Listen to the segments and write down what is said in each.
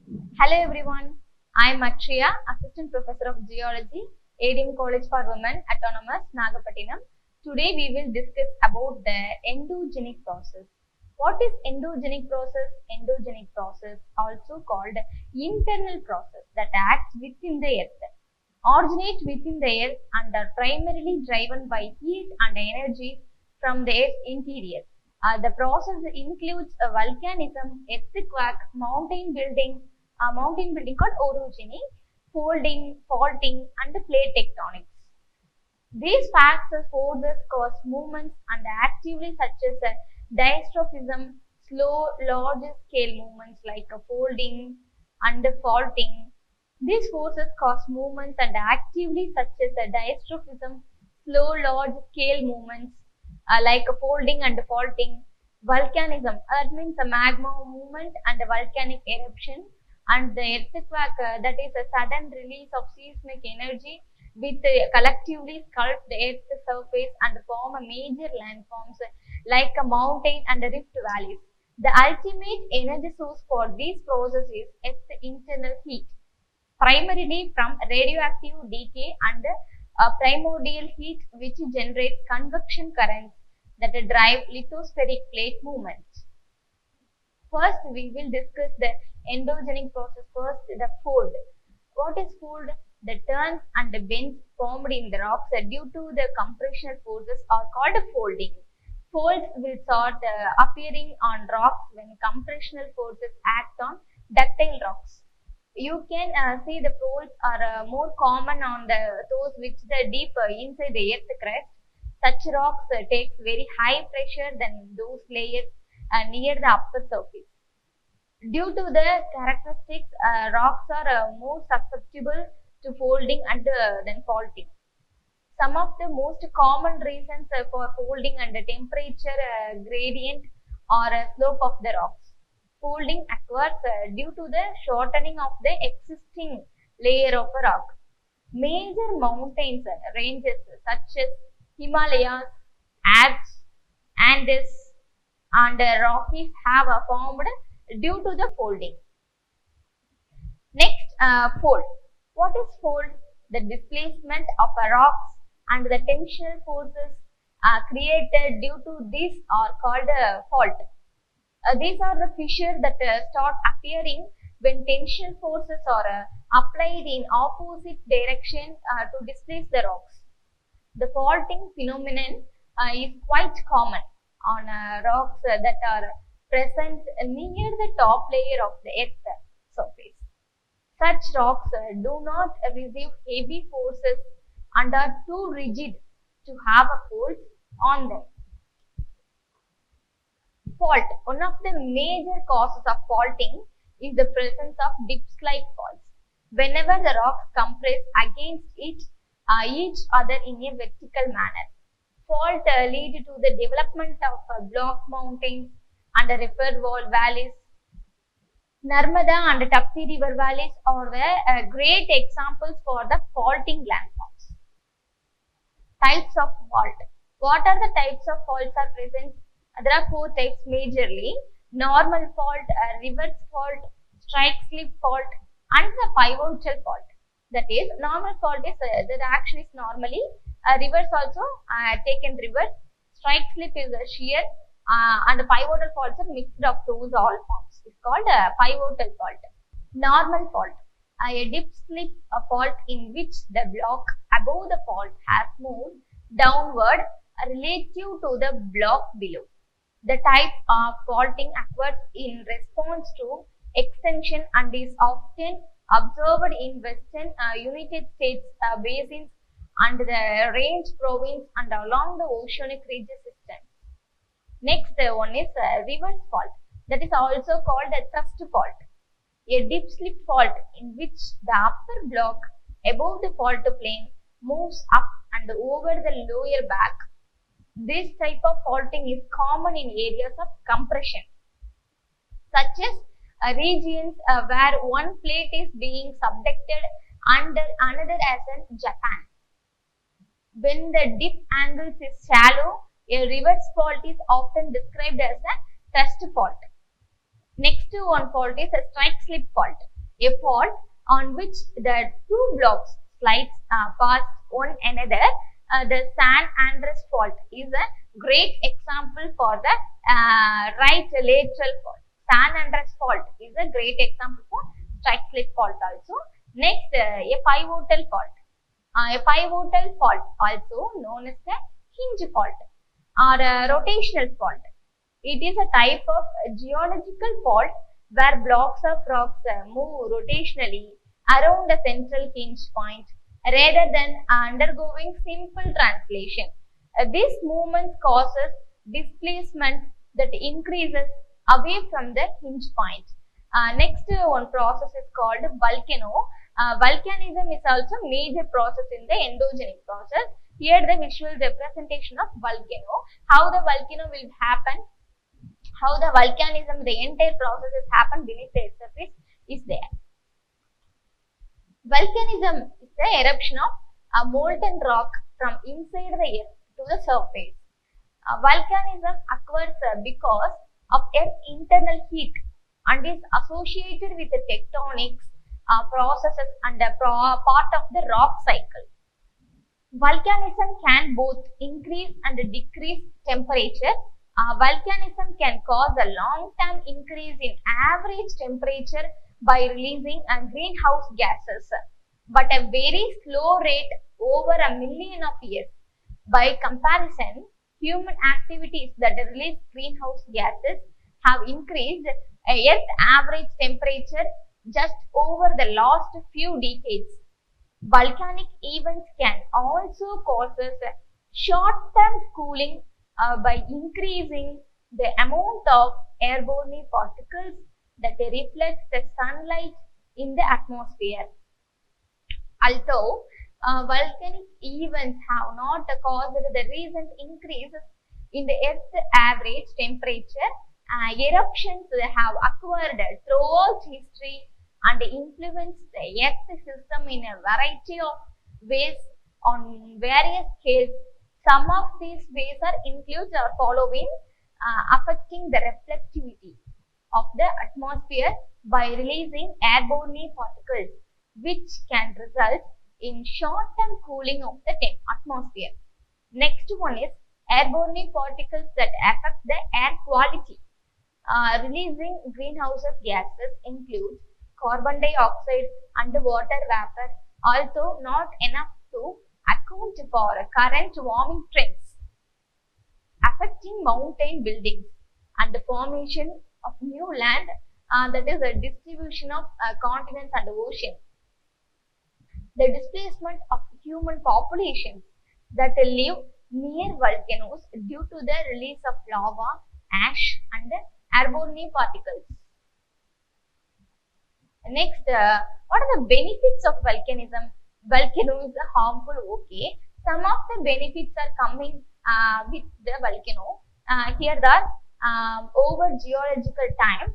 Hello everyone, I am Akshaya, Assistant Professor of Geology, A.D.M. College for Women, Autonomous, Nagapattinam. Today we will discuss about the endogenic process. What is endogenic process? Endogenic process, also called internal process that acts within the earth, originate within the earth and are primarily driven by heat and energy from the earth's interior. The process includes a volcanism, earthquake, mountain building called orogeny, folding, faulting, and plate tectonics. These factors forces cause movements and actively such as diastrophism, slow, large-scale movements like folding and faulting. These forces cause movements and actively such as diastrophism, slow, large-scale movements like folding and faulting. Volcanism, that means a magma movement and a volcanic eruption, and the earthquake, that is a sudden release of seismic energy with collectively sculpt the earth's surface and form a major landforms like a mountain and rift valleys. The ultimate energy source for these processes is Earth's internal heat, primarily from radioactive decay and primordial heat, which generates convection currents that drive lithospheric plate movements. First, we will discuss the endogenic process. First, the fold. What is fold? The turns and the bends formed in the rocks due to the compressional forces are called folding. Folds will start appearing on rocks when compressional forces act on ductile rocks. You can see the folds are more common on those which the deep inside the earth crust. Such rocks takes very high pressure than those layers near the upper surface. Due to the characteristics, rocks are more susceptible to folding and then faulting. Some of the most common reasons for folding and the temperature gradient or slope of the rocks. Folding occurs due to the shortening of the existing layer of a rock. Major mountains ranges such as Himalayas, Alps, Andes, and Rockies have formed due to the folding. Next, fold. What is fold? The displacement of rocks and the tensional forces created due to this are called fault. These are the fissures that start appearing when tensional forces are applied in opposite direction to displace the rocks. The faulting phenomenon is quite common on rocks that are present near the top layer of the earth surface. Such rocks do not receive heavy forces and are too rigid to have a fold on them. Fault. One of the major causes of faulting is the presence of dip-slide faults. Whenever the rocks compress against each other in a vertical manner, fault lead to the development of block mountains and river valleys. Narmada and Tapti river valleys are the great examples for the faulting landforms. Types of fault. What are the types of faults are present? There are four types majorly: normal fault, reverse fault, strike slip fault, and the pivotal fault. That is, normal fault is the action is normally, reverse also taken reverse, strike slip is shear, and the pivotal faults are mixed of those all forms. It's called a pivotal fault. Normal fault, a dip slip fault in which the block above the fault has moved downward relative to the block below. The type of faulting occurs in response to extension and is often observed in western United States basins and the Range province and along the oceanic ridge system. Next one is reverse fault, that is also called a thrust fault, a dip slip fault in which the upper block above the fault plane moves up and over the lower back. This type of faulting is common in areas of compression, such as regions where one plate is being subducted under another, as in Japan. When the dip angles is shallow, a reverse fault is often described as a thrust fault. Next one fault is a strike slip fault. a fault on which the two blocks slides past one another. The San Andreas fault is a great example for the right lateral fault. San Andreas fault is a great example for strike slip fault also. Next, a pivotal fault. A pivotal fault, also known as the hinge fault or a rotational fault. It is a type of geological fault where blocks of rocks move rotationally around the central hinge point rather than undergoing simple translation. This movement causes displacement that increases away from the hinge point. Next one process is called volcano. Volcanism is also a major process in the endogenic process. Here the visual representation of volcano, how the volcano will happen, how the volcanism, the entire process is happen beneath the surface is there. Volcanism is the eruption of a molten rock from inside the earth to the surface. Volcanism occurs because of Earth's internal heat and is associated with the tectonics processes and a part of the rock cycle. Volcanism can both increase and decrease temperature. Volcanism can cause a long-term increase in average temperature by releasing greenhouse gases, but a very slow rate over a million of years. By comparison, human activities that release greenhouse gases have increased Earth's average temperature just over the last few decades. Volcanic events can also cause short-term cooling by increasing the amount of airborne particles that reflect the sunlight in the atmosphere. Although volcanic events have not caused the recent increases in the Earth's average temperature, eruptions have occurred throughout history and influenced the Earth system in a variety of ways on various scales. Some of these ways are includes or following: affecting the reflectivity of the atmosphere by releasing airborne particles, which can result in short-term cooling of the atmosphere. Next one is airborne particles that affect the air quality. Releasing greenhouse gases include carbon dioxide and water vapor, although not enough to account for current warming trends. Affecting mountain buildings and the formation of new land, that is a distribution of continents and oceans. The displacement of human populations that live near volcanoes due to the release of lava, ash and airborne particles. Next, what are the benefits of volcanism? Volcano is harmful, okay. Some of the benefits are coming with the volcano. Here are over geological time,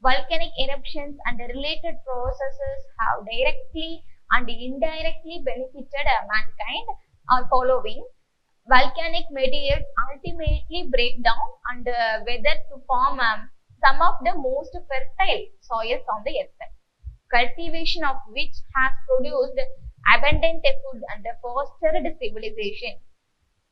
volcanic eruptions and related processes have directly and indirectly benefited mankind are following. Volcanic materials ultimately break down and weather to form some of the most fertile soils on the earth, cultivation of which has produced abundant food and fostered civilization.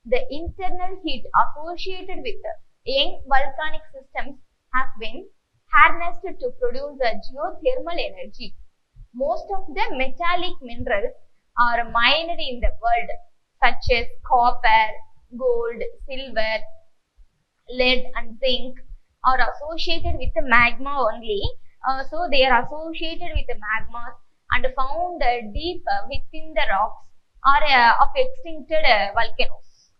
The internal heat associated with young volcanic systems has been harnessed to produce geothermal energy. Most of the metallic minerals are mined in the world, such as copper, gold, silver, lead and zinc are associated with the magma only. So they are associated with the magmas and found deep within the rocks or of extincted volcanoes.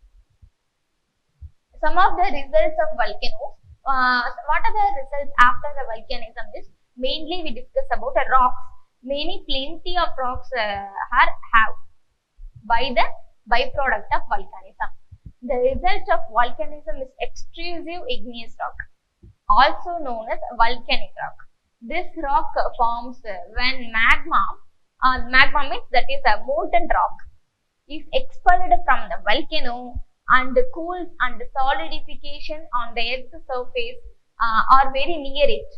Some of the results of volcanoes. What are the results after the volcanism is mainly we discuss about rocks. Plenty of rocks have by the byproduct of volcanism. The result of volcanism is extrusive igneous rock, also known as volcanic rock. This rock forms when magma means that is a molten rock, is expelled from the volcano and cools and solidification on the earth's surface are very near it,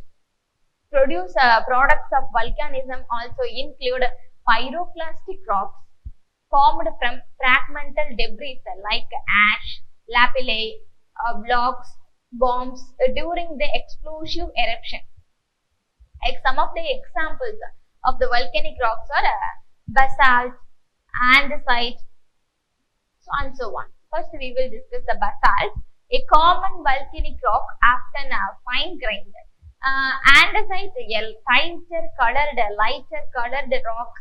products of volcanism also include pyroclastic rocks formed from fragmental debris like ash, lapilli, blocks, bombs during the explosive eruption. Like some of the examples of the volcanic rocks are basalt, andesite, so and so on. First, we will discuss the basalt, a common volcanic rock, often fine-grained. Andesite, a lighter colored rock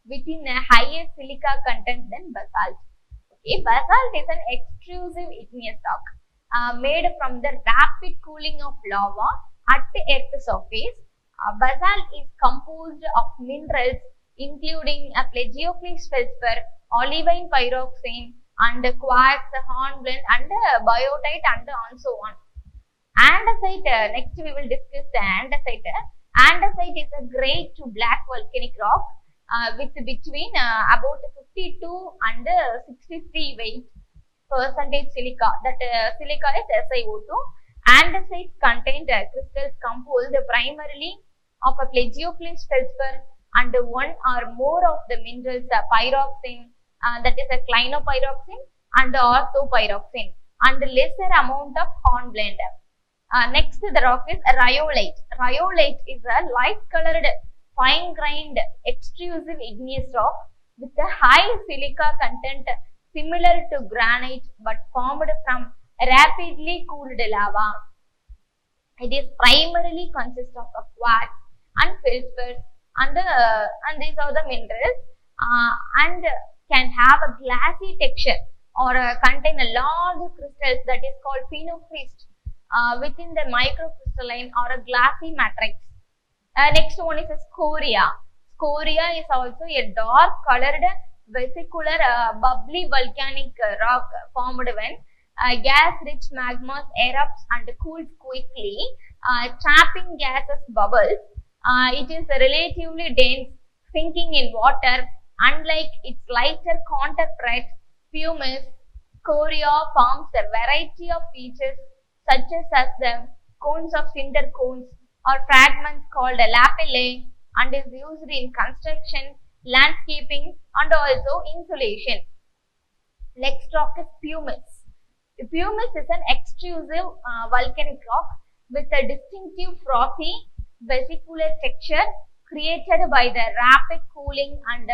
within a higher silica content than basalt. Okay, basalt is an extrusive igneous rock made from the rapid cooling of lava at the Earth's surface. Basalt is composed of minerals including plagioclase feldspar, olivine pyroxene, and quartz, hornblende, and biotite, and so on. Andesite, next we will discuss the andesite. Andesite is a grey to black volcanic rock with between about 52 and 63 weight percentage silica. That silica is SiO2. Andesites contain crystals composed primarily of a plagioclase feldspar and one or more of the minerals pyroxene, that is a clinopyroxene, and orthopyroxene, and lesser amount of hornblende. Next, the rock is rhyolite. Rhyolite is a light-colored, fine-grained, extrusive igneous rock with a high silica content similar to granite but formed from rapidly cooled lava. It is primarily consists of quartz and feldspar, and these are the minerals, and can have a glassy texture or contain a large crystals that is called phenocryst within the microcrystalline or a glassy matrix. Next one is a scoria. Scoria is also a dark colored vesicular bubbly volcanic rock formed when gas-rich magmas erupts and cools quickly, trapping gases bubbles. It is relatively dense, sinking in water. Unlike its lighter counterpart, pumice, scoria forms a variety of features such as the cones of cinder cones or fragments called lapilli, and is used in construction, landscaping, and also insulation. Next rock is pumice. Pumice is an extrusive volcanic rock with a distinctive frothy vesicular texture created by the rapid cooling and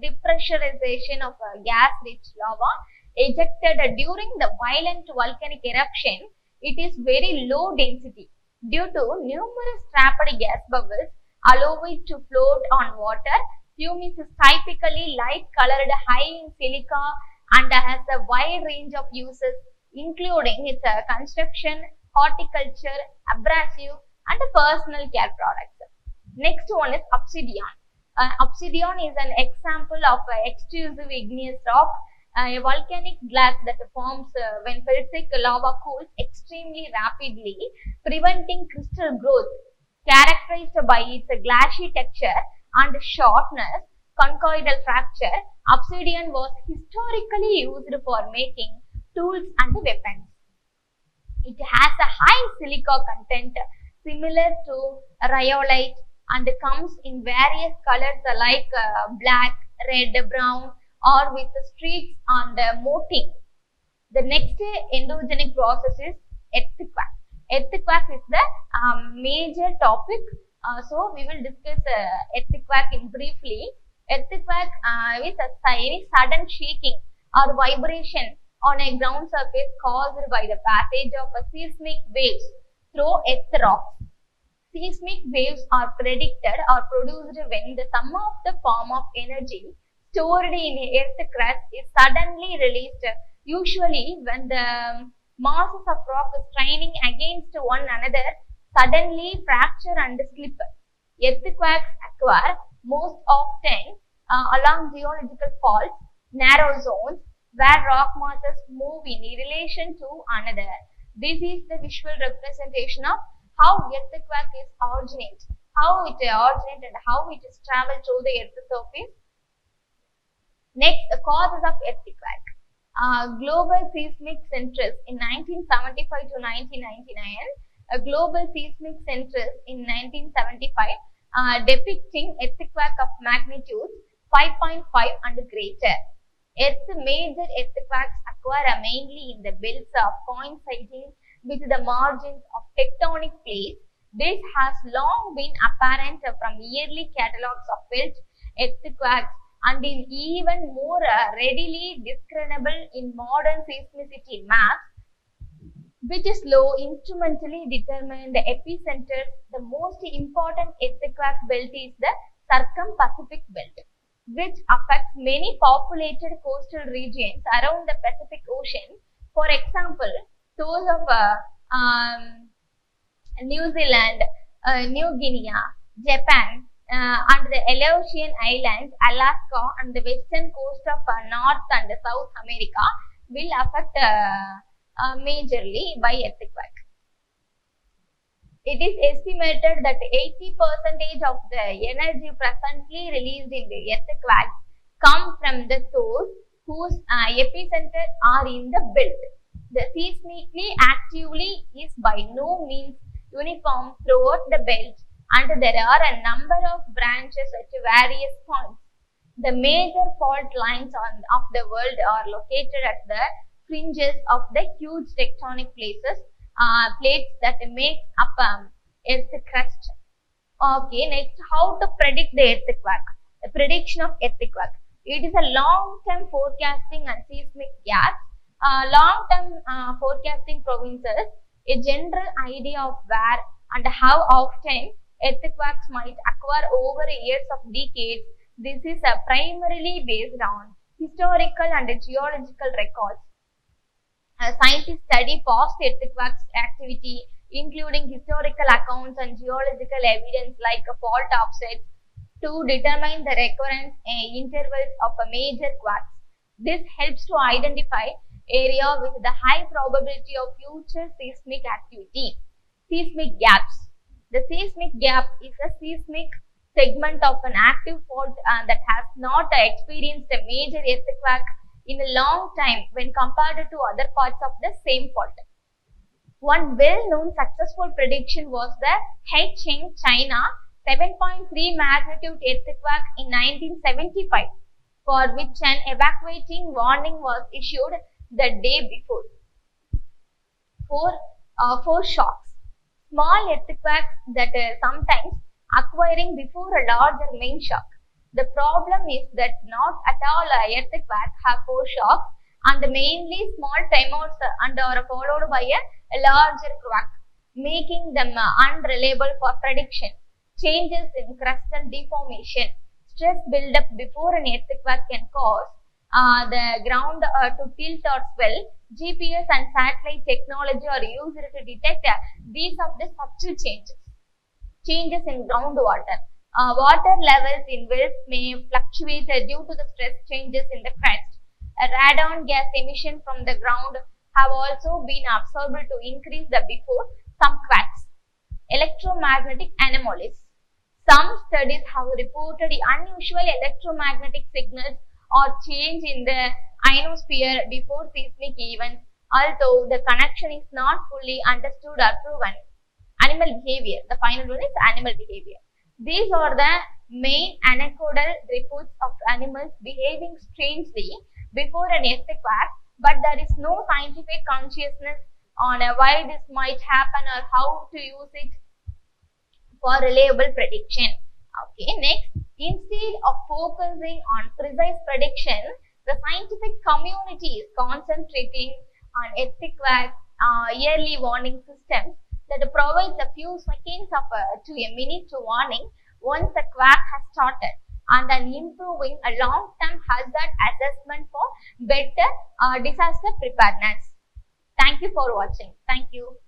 depressurization of gas-rich lava ejected during the violent volcanic eruption. It is very low density due to numerous trapped gas bubbles allow it to float on water. Pumice is typically light colored, high in silica, and has a wide range of uses including its construction, horticulture, abrasive, and personal care products. Next one is obsidian. Obsidian is an example of extrusive igneous rock, a volcanic glass that forms when felsic lava cools extremely rapidly, preventing crystal growth. Characterized by its glassy texture and shortness, conchoidal fracture, obsidian was historically used for making tools and weapons. It has a high silica content similar to rhyolite and comes in various colors like black, red, brown, or with streaks on the moting. The next endogenic process is earthquake. Earthquake is the major topic. So we will discuss earthquake in briefly. Earthquake is a very sudden shaking or vibration on a ground surface caused by the passage of seismic waves through earth rocks. Seismic waves are predicted or produced when the sum of the form of energy stored in earth crust is suddenly released, usually when the masses of rock straining against one another suddenly fracture and slip. Earthquakes occur most often along geological faults, narrow zones where rock masses move in relation to another. This is the visual representation of how earthquake is originate, how it originated, and how it is traveled through the earth surface. Next, the causes of earthquake. Global seismic centers in 1975 to 1999 a global seismic census in 1975 depicting earthquake of magnitude 5.5 and greater. Major earthquakes occur mainly in the belts coinciding with the margins of tectonic plates. This has long been apparent from yearly catalogs of belt earthquakes and is even more readily discernible in modern seismicity maps, which is low instrumentally determine the epicenters. The most important earthquake belt is the Circum-Pacific Belt, which affects many populated coastal regions around the Pacific Ocean. For example, those of New Zealand, New Guinea, Japan, and the Aleutian Islands, Alaska, and the western coast of North and South America will affect majorly by earthquake. It is estimated that 80% of the energy presently released in the earthquakes come from the source whose epicenter are in the belt. The seismically activity is by no means uniform throughout the belt, and there are a number of branches at various points. The major fault lines of the world are located at the fringes of the huge tectonic plates that make up Earth's crust. Okay, next, how to predict the earthquake? The prediction of earthquake. It is a long-term forecasting and seismic gaps. Long-term forecasting provinces a general idea of where and how often earthquakes might occur over years of decades. This is primarily based on historical and geological records. Scientists study past earthquake activity, including historical accounts and geological evidence like fault offsets, to determine the recurrence intervals of a major quakes. This helps to identify area with the high probability of future seismic activity. Seismic gaps. The seismic gap is a seismic segment of an active fault that has not experienced a major earthquake in a long time when compared to other parts of the same fault. One well-known successful prediction was the Haicheng, China 7.3 magnitude earthquake in 1975, for which an evacuating warning was issued the day before. Four shocks. Small earthquakes that sometimes occurring before a larger main shock. The problem is that not at all earthquakes have four shocks, and mainly small tremors and are followed by a larger quake, making them unreliable for prediction. Changes in crustal deformation. Stress buildup before an earthquake can cause the ground to tilt or swell. GPS and satellite technology are used to detect these of the subtle changes. Changes in groundwater. Water levels in wells may fluctuate due to the stress changes in the crust. Radon gas emission from the ground have also been observed to increase before some quakes. Electromagnetic anomalies. Some studies have reported unusual electromagnetic signals or change in the ionosphere before seismic events, although the connection is not fully understood or proven. Animal behavior. The final one is animal behavior. These are the main anecdotal reports of animals behaving strangely before an earthquake, but there is no scientific consciousness on why this might happen or how to use it for reliable prediction. Okay, next, instead of focusing on precise prediction, the scientific community is concentrating on earthquake yearly warning systems that provides a few seconds to a minute warning once the quake has started, and then improving a long-term hazard assessment for better disaster preparedness. Thank you for watching. Thank you.